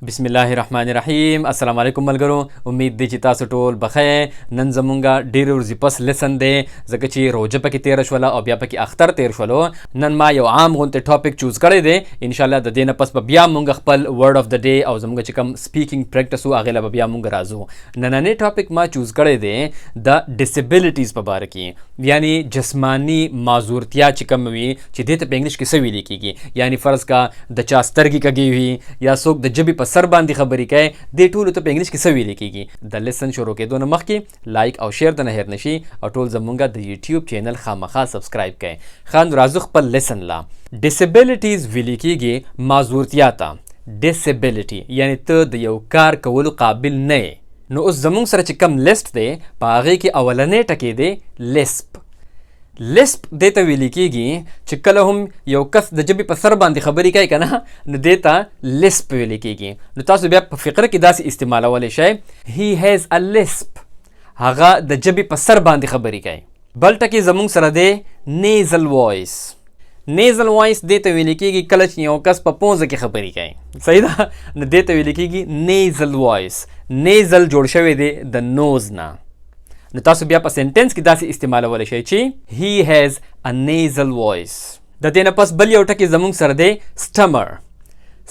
بسم الله الرحمن الرحیم. السلام علیکم ملګرو. امید دی چې تاسو ټول بخیر. نن زمونږه ډېر ورځې پس لیسن دی ځکه چې روژه پکې تېره شوله او بیا پکې اختر تېر شولو. نن ما یو عام غونته ټاپک چوز کړی دی. انشاءالله د دې نه پس به بیا مونږ خپل ورډ اف د ډے او زمونږ چې کوم سپیکینګ پریکټس وو هغې له به بیا مونږ راځو. نننی ټاپک ما چوز کړی دی د ډسیبلیټیز په باره کې، یعنی جسمانی معذورتیا چې کوم وي چې دې ته په انګلیش کې څه ویلی کېږي. یعنی فرض کا د چا سترګې کږې وي یا څوک د ژبې په سر باندې خبرې کوي، دې ټولو ته په انګلیش کې څه ویلی کېږي. د لیسن شروع کېدو نه مخکې لایک او شیر ته نه هېر نشي او ټول زمونږ د یوټیوب چینل خامخا سبسکرایب کړئ. ښه نو راځو خپل لیسن لا. ډسیبلیټیز ویلی کېږي معذورتیا ته. ډسیبلیټي یعنی ته د یو کار کولو قابل نه یې. نو اوس زمونږ سره چې کم لیسټ دی په هغې کې اولنی ټکی دی لیسپ. لیسپ دې ته ویلی کېږي چې کله هم یو کس د ژبې په سر باندې خبرې کوي که نه، نو دې ته لیسپ ویلی کېږي. نو تاسو بیا په فقره کې داسې استعمالولی شئ، هی هیز ا لیسپ، هغه د ژبې په سر باندې خبرې کوي. بل ټکی زمونږ سره دی نیزل وایس. نیزل وایس دې ته ویلی کېږي کله چې یو کس په پوزه کې خبرې کوي، صحیح ده، نو دې ته ویلی کېږي نیزل وایس. نیزل جوړ شوی دی د نوز نه. نو تاسو بیا په سنټنس کې داسې استعمالولی شئ چې هی هیز ا نیزل وایس. د دې نه پس بل یو ټکی زمونږ سره دی سټمر.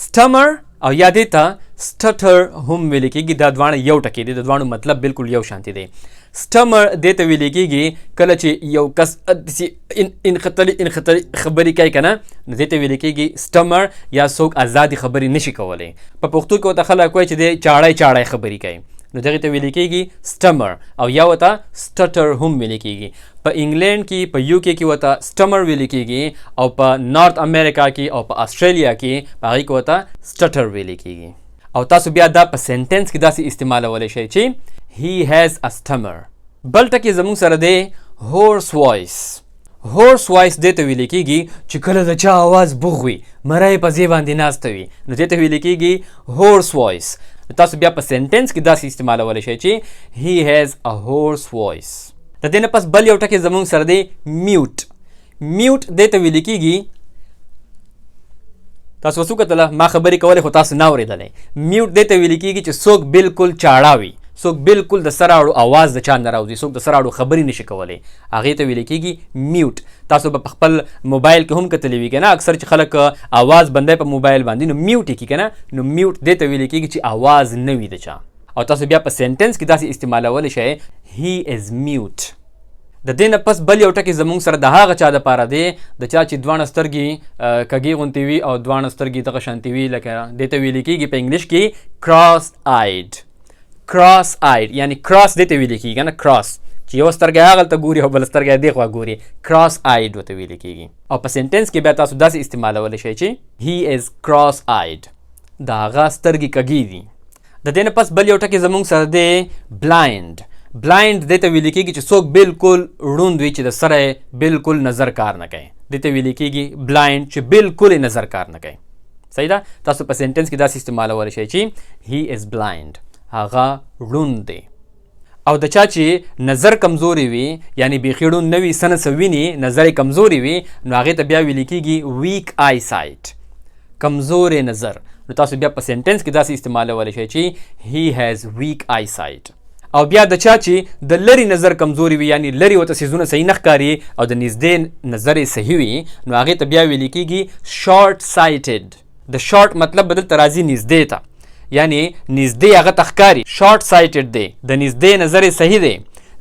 سټمر او یا دې ته سټټر هم ویلی کېږي. دا دواړه یو ټکی دی، د دواړو مطلب بالکل یو شانتي دی. سټمر دې ته ویلی کېږي کله چې یو کس انخطلي خبرې کوي که نه، نو دې ته ویلی کېږي سټمر، یا څوک ازادي خبرې نشي کولی. په پښتو کې ورته خلک وایي چې دی چاړی چاړی خبرې کوي، نو دغې ته ویلی کېږي سټمر، او یا ورته سټټر هم ویلی کېږي. په انګلینډ کې په یو کې ورته سټمر ویلی کېږي، او په نارت امریکا کې او په استرالیا کې په هغې کې ورته سټټر ویلی کېږي. او تاسو بیا دا په سنټنس کې داسې استعمالولی شئ چې هی هیز ا سټمر. بل ټکی زمونږ سره دی هورس وایس. هورس وایس دې ته ویلی کېږي چې کله د چا آواز بوغ وي، مری په ځای باندې ناسته وي، نو دې ته ویلی کېږي هورس وایس. تاسو بیا په سنټنس کې داسې استعمالولی شئ چې هی هیز ا هورس وایس. د دې نه پس بل یو ټکی زمونږ سره دی میوټ. میوټ دې ته ویلی کېږي، تاسو اوس وکتله ما خبرې کولې خو تاسو نه اورېدلی. میوټ دې ته ویلی کېږي چې څوک بالکل چاړه وي، څوک بالکل د سر اړو آواز د چا نه راوځي، څوک د سر اړو خبرې نشي کولی، هغې ته ویلی کېږي میوټ. تاسو به په خپل موبایل کې هم کتلی وي که نه، اکثر چې خلک آواز بندی په موبایل باندې، نو میوټ یې کړي که نه، نو میوټ دې ته ویلی کېږي چې آواز نه وي د چا. او تاسو بیا په سنټنس کې داسې استعمالولی شئ هی از میوټ. د دې نه پس بل یو ټکی زمونږ سره د هغه چا دپاره دی د چا چې دواړه سترګې کږې غوندې وي او دواړه سترګې دغه شانتې وي، لکه دې ته ویلی کېږي په انګلیش کې کراس آیډ. کراس آیډ یعنی کراس دې ته ویلی کېږي که نه، کراس چې یو سترګی هغلته ګوري او بله سترګی دې خوا ګوري، کراس آیډ ورته ویلی کېږي. او په سنټنس کې بیا تاسو داسې استعمالولی شئ چې هی از کراس آیډ، د هغه سترګې کږې دي. د دې نه پس بل یو ټکی زمونږ سره دی بلایند. بلایند دې ته ویلی کېږي چې څوک بالکل ړوند وي چې د سره یې بالکل نظر کار نه کوي، دې ته ویلی کېږي بلایند چې بالکل یې نظر کار نه کوي، صحیح ده. تاسو په سنټنس کې داسې استعمالولی شئ چې هی از بلایند، هغه ړوند دی. او د چا چې نظر کمزوري وي، یعنی بیخي ړوند نه وي، څه نه څه ویني، نظر یې کمزوري وي، نو هغې ته بیا ویلی کېږي ویک آی سایټ، کمزورې نظر. نو تاسو بیا په سنټنس کې داسې استعمالولی شئ چې هی هیز ویک آی سایټ. او بیا د چا چې د لرې نظر کمزوري وي، یعنی لرې ورته څیزونه صحیح نه ښکاري او د نږدې نظر یې صحیح وي، نو هغې ته بیا ویلی کېږي شارټ سایټډ. د شارټ مطلب به دلته راځي نږدې ته، یعنی نږدې هغه ته ښکاري، شارټ سایټډ دی، د نږدې نظر یې صحیح دی،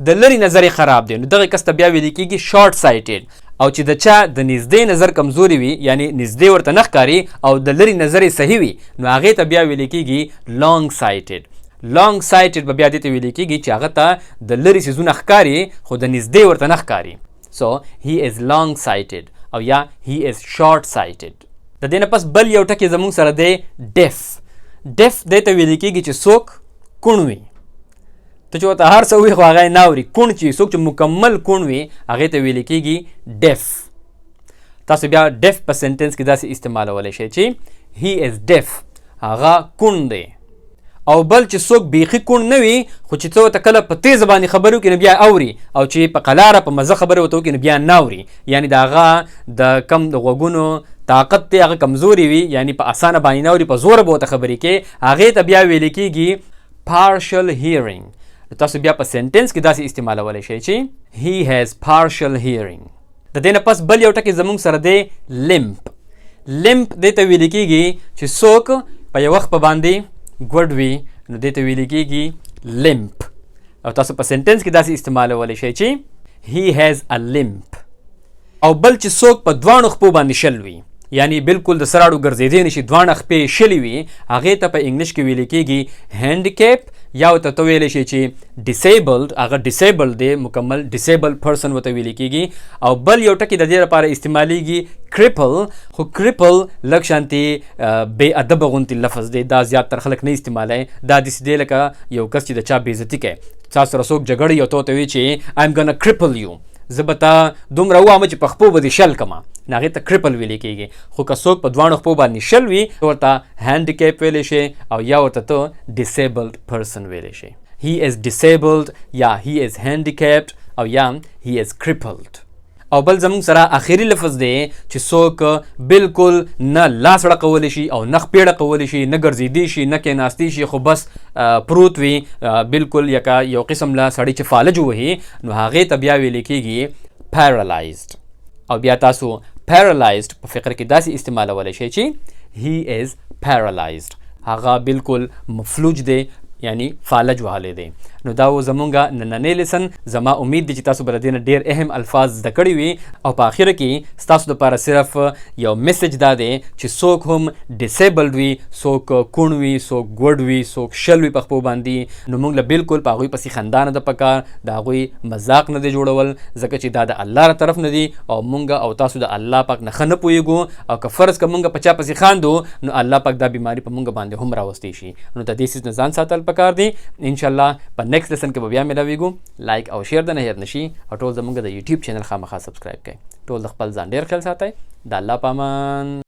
د لرې نظر یې خراب دی، نو دغې کس ته بیا ویلی کېږي شارټ سایټډ. او چې د چا د نږدې نظر کمزوري وي، یعنی نږدې ورته نه ښکاري او د لرې نظر یې صحیح وي، نو هغې ته بیا ویلی کېږي لانګ سایټډ. لانګ سایټډ به بیا دې ته ویلی کېږي چې هغه ته د لرې څیزونه ښکاري خو د نږدې ورته نه ښکاري. سو هی از لانګ سایټډ او یا هی از شارټ سایټډ. د دې نه پس بل یو ټکی زمونږ سره دی ډیف. ډیف دې ته ویلی کېږي چې څوک کوڼ وي، ته چې ورته هر څه ووایي خو هغه یې نه اوري. کوڼ چې څوک چې مکمل کوڼ وي هغې ته ویلی کېږي ډیف. تاسو بیا ډیف په سنټنس کې داسې استعمالولی شئ چې هی از ډیف، هغه کوڼ دی. او بل چې څوک بیخي کوڼ نه وي خو چې څه ورته کله په تیزه باندې خبرې وکړي نو بیا اوري، او چې په قلاره په مزه خبرې ورته وکړي نو بیا نه اوري، یعنی د هغه د کم د غوږونو طاقت ته هغه کمزوري وي، یعنی په اسانه باندې نه اوري، په زور به ورته خبرې کې، هغې ته بیا ویل کېږي partial hearing. تاسو بیا په سنټنس کې داسې استعمالولی شئ چې he has partial hearing. د دې نه پس بل یو ټکی زموږ سره دی لیمپ. لیمپ دې ته ویل کېږي چې څوک په یو وخت په باندې ګوډ وي، نو دې ته ویل کېږي لیمپ. او تاسو په سنټنس کې داسې استعمالولی شئ چې he has a limp. او بل چې څوک په دواړو خپو باندې شل وي، یعنی بالکل د سراړو ګرځېدی نشي، دواړه خپې شلې وي، هغې ته په انګلیش کې ویل کېږي هینډیکیپ، یا ورته ته ویلی شي چې ډیسیبلډ، هغه ډیسیبل دی، مکمل ډیسیبل پرسن ورته ویل کېږي. او بل یو ټکي د دې لپاره استعمالیږي کریپل، خو کریپل لږ شانتي بې ادبه غوندې لفظ دی، دا زیاتر خلک نه استعمالوي. دا داسې دی لکه یو کس چې د چا بېعزتي کوي، تا سره څوک جګړې او ته ورته وایي چې آی ایم ګن کریپل یو، زه به تا دومره ووامه چې په خپو به دې شل کړمه، نو هغې ته کریپل ویلی کېږي. خو که څوک په دواړو خپو باندې شل وي، ورته هینډیکیپ ویلی شي، او یا ورته ته ډیسیبلډ پرسن ویلی شي. he is disabled، یا he is handicapped، او یا he is crippled. او بل زموږ سره آخري لفظ دی چې څوک بالکل نه لاس ړقولی شي او نه خپې ړقولی شي، نه ګرځېدی شي، نه کېناستی شي، خو بس پروت وي بالکل، یا یو قسم له سړی چې فالج وهي، نو هغې ته بیا ویل کېږي paralyzed. او بیا تاسو paralyzed په فقره کې داسې استعمالولی شئ چې he is paralyzed، هغه بالکل مفلوج دی، یعنی فالج وهلی دی. نو دا و زمونږ نننی لیسن. زما امید دی چې تاسو به د دې نه ډېر اهم الفاظ زده کړي وي، او په آخره کې ستاسو دپاره صرف یو میسج دا دی چې څوک هم ډیسیبلډ وي، څوک کوڼ وي، څوک ګوډ وي، څوک شل وي په خپو باندې، نو موږ له بالکل په هغوی پسې خندا نه ده پکار، د هغوی مذاق نه دی جوړول، ځکه چې دا د الله له طرف نه دي، او موږ او تاسو د الله پاک نه ښه نه پوهېږو، او که فرض که موږ په چا پسې خاندو، نو الله پاک دا بیماري په موږ باندې هم راوستی شي. نو د دې څیز نه ځان ساتل پکار دی. انشاءالله په نیکسټ لیسن کې به بیا ملاویږو. لایک او شیر د نه هېر نشي، او ټول زموږ د یوټیوب چینل خامخا سبسکرایب کړئ. ټول د خپل ځان ډېر خیال ساتئ. د الله په امان.